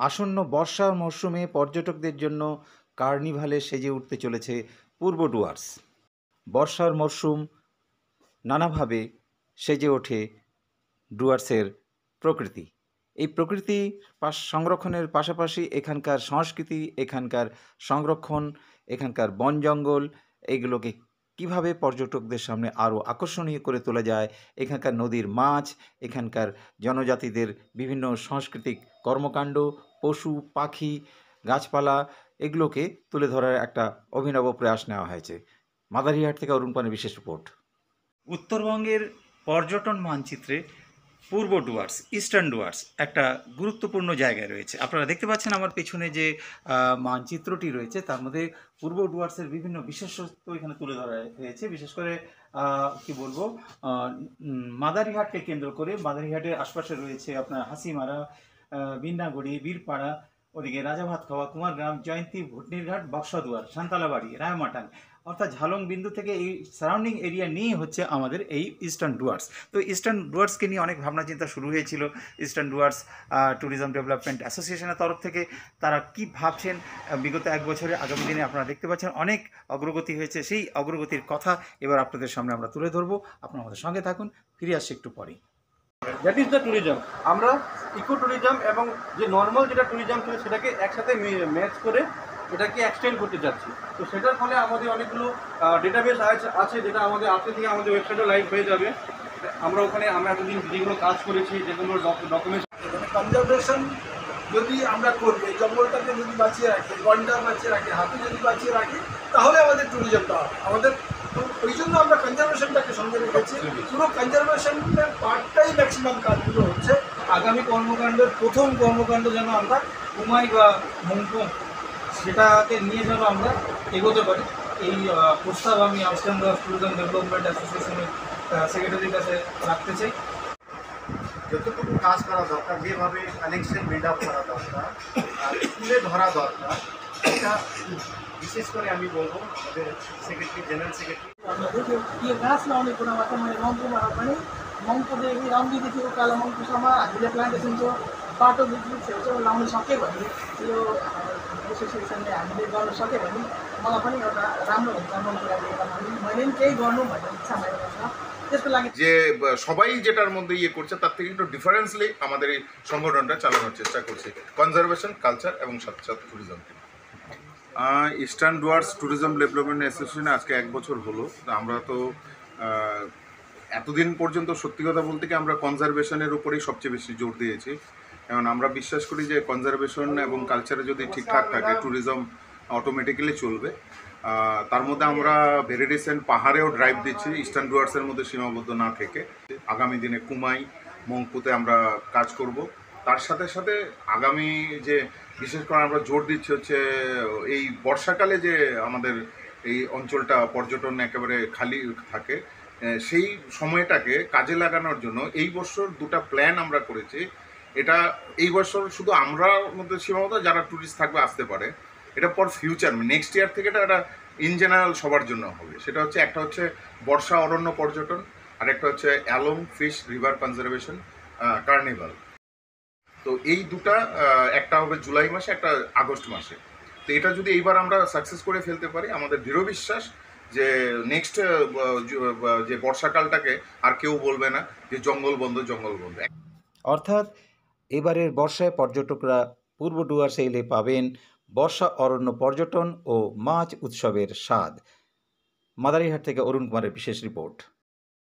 আসন্ন বর্ষার মরশুমে পর্যটকদের জন্য কার্নিভালে সেজে উঠতে চলেছে পূর্ব ডুয়ার্স। বর্ষার মরশুম নানাভাবে সেজে ওঠে ডুয়ার্সের প্রকৃতি। এই প্রকৃতি সংরক্ষণের পাশাপাশি এখানকার সংস্কৃতি, এখানকার সংরক্ষণ, এখানকার বন জঙ্গল এইগুলোকে কিভাবে পর্যটকদের সামনে আরও আকর্ষণীয় করে তোলা যায়, এখানকার নদীর মাছ, এখানকার জনজাতিদের বিভিন্ন সাংস্কৃতিক কর্মকাণ্ড, পশু পাখি, গাছপালা এগুলোকে তুলে ধরার একটা অভিনব প্রয়াস নেওয়া হয়েছে। মাদারিহাট থেকে অরুণ পানের বিশেষ রিপোর্ট। উত্তরবঙ্গের পর্যটন মানচিত্রে পূর্ব ডুয়ার্স, ইস্টার্ন ডুয়ার্স একটা গুরুত্বপূর্ণ জায়গায় রয়েছে। আপনারা দেখতে পাচ্ছেন আমার পেছনে যে মানচিত্রটি রয়েছে তার মধ্যে পূর্ব ডুয়ার্সের বিভিন্ন বিশেষত্ব এখানে তুলে ধরা হয়েছে। বিশেষ করে কি বলবো, মাদারিহাটকে কেন্দ্র করে মাদারিহাটের আশপাশে রয়েছে আপনার হাসিমারা, বিন্নাগুড়ি, বীরপাড়া, ওদিকে রাজাভাতখাওয়া, কুমারগ্রাম, জয়ন্তী, ভুটনিরঘাট, বক্সাদুয়ার, সান্তালাবাড়ি, রায়মাটান, অর্থাৎ ঝালং বিন্দু থেকে এই সারাউন্ডিং এরিয়া নিয়ে হচ্ছে আমাদের এই ইস্টার্ন ডুয়ার্স। তো ইস্টার্ন ডুয়ার্সকে নিয়ে অনেক ভাবনা চিন্তা শুরু হয়েছিল ইস্টার্ন ডুয়ার্স ট্যুরিজম ডেভেলপমেন্ট অ্যাসোসিয়েশনের তরফ থেকে। তারা কি ভাবছেন বিগত এক বছরে, আগামী দিনে আপনারা দেখতে পাচ্ছেন অনেক অগ্রগতি হয়েছে। সেই অগ্রগতির কথা এবার আপনাদের সামনে আমরা তুলে ধরবো। আপনারা আমাদের সঙ্গে থাকুন, ফিরে আসছি একটু পরেই। That is the tourism. আমরা ইকো ট্যুরিজম এবং যে নর্মাল যেটা ট্যুরিজম ছিল সেটাকে একসাথে ম্যাচ করে এটাকে এক্সটেন্ড করতে চাচ্ছি। তো সেটার ফলে আমাদের অনেকগুলো ডেটাবেস আছে যেটা আমাদের আজকে থেকে আমাদের ওয়েবসাইটও লাইভ হয়ে যাবে। আমরা ওখানে আমরা এতদিন যেগুলো কাজ করেছি, যেগুলো ডকুমেন্টস, কনজারভেশন যদি আমরা করি, এই জঙ্গলটাকে যদি বাঁচিয়ে রাখি, গন্ডা বাঁচিয়ে রাখি, হাতি যদি বাঁচিয়ে রাখি, তাহলে আমাদের ট্যুরিজমটা হবে আমাদের। তো ওই জন্য আমরা কনজারভেশনটাকে সঙ্গে রেখেছি। পুরো কনজারভেশনের পার্টটাই ম্যাক্সিমাম কাজগুলো হচ্ছে। আগামী কর্মকাণ্ডের প্রথম কর্মকাণ্ড যেন আমরা কুমাই বা মংপং সেটাকে নিয়ে যেন আমরা এগোতে পারি, এই প্রস্তাব আমি ইস্টার্ন ডুয়ার্স ট্যুরিজম ডেভেলপমেন্ট অ্যাসোসিয়েশনের সেক্রেটারির কাছে রাখতে চাই। যতটুকু কাজ করা দরকার, যেভাবে কানেকশন বিল্ড আপ করা দরকার, তুলে ধরা দরকার, এটা বিশেষ করে আমি बल्बो আমাদের सेक्रेटरी जनरल सेक्रेटरी यो घाँस लाउने कुरामा चाहिँ मैले मङ्पूमा पनि मङ्पूदेखि रङ्गीदेखि उकालोमङ्पूसम्म हामीले प्लान्टेसनको बाटो छेउछाउ लाउन सक्यो भने, यो एसोसिएसनले हामीले गर्न सक्यो भने मलाई पनि एउटा राम्रो हुन्छ। मङ्पूलाई लिएर मैले पनि केही गर्नु भन्ने इच्छा मेरो छ। त्यसको लागि যে সবাই যেটার মধ্যে ইয়ে করছে তার থেকে একটু ডিফারেন্সলি আমাদের এই সংগঠনটা চালানোর চেষ্টা করছে, কনজারভেশন, কালচার এবং সাথে সাথে ট্যুরিজমকে। ইস্টার্ন ডুয়ার্স ট্যুরিজম ডেভেলপমেন্ট অ্যাসোসিয়েশনে আজকে 1 বছর হলো। আমরা তো এতদিন পর্যন্ত সত্যি কথা বলতে কি আমরা কনজারভেশনের উপরেই সবচেয়ে বেশি জোর দিয়েছি। কারণ আমরা বিশ্বাস করি যে কনজারভেশন এবং কালচারে যদি ঠিকঠাক থাকে ট্যুরিজম অটোমেটিক্যালি চলবে। তার মধ্যে আমরা ভেরি রিসেন্ট পাহাড়েও ড্রাইভ দিচ্ছি, ইস্টার্ন ডুয়ার্সের মধ্যে সীমাবদ্ধ না থেকে। আগামী দিনে কুমাই, মংপুতে আমরা কাজ করব। তার সাথে সাথে আগামী যে বিশেষ করে আমরা জোর দিচ্ছি হচ্ছে এই বর্ষাকালে যে আমাদের এই অঞ্চলটা পর্যটন একেবারে খালি থাকে, সেই সময়টাকে কাজে লাগানোর জন্য এই বছর 2টা প্ল্যান আমরা করেছি। এটা এই বছর শুধু আমরা মধ্যে সীমাবদ্ধ, যারা ট্যুরিস্ট থাকবে আসতে পারে। এটা ফর ফিউচার, নেক্সট ইয়ার থেকে এটা ইন জেনারেল সবার জন্য হবে। সেটা হচ্ছে একটা হচ্ছে বর্ষা অরণ্য পর্যটন, আর একটা হচ্ছে along fish river conservation carnival. তো এই দুটা, একটা হবে জুলাই মাসে, একটা আগস্ট মাসে। তো এটা যদি এইবার আমরা সাকসেস করে ফেলতে পারি, আমাদের দৃঢ় বিশ্বাস যে নেক্সট যে বর্ষাকালটাকে আর কেউ বলবে না যে জঙ্গল বন্ধ জঙ্গল বন্ধ। অর্থাৎ এবারের বর্ষায় পর্যটকরা পূর্ব ডুয়ার্সে এলে পাবেন বর্ষা অরণ্য পর্যটন ও মাছ উৎসবের স্বাদ। মাদারিহাট থেকে অরুণ কুমারের বিশেষ রিপোর্ট।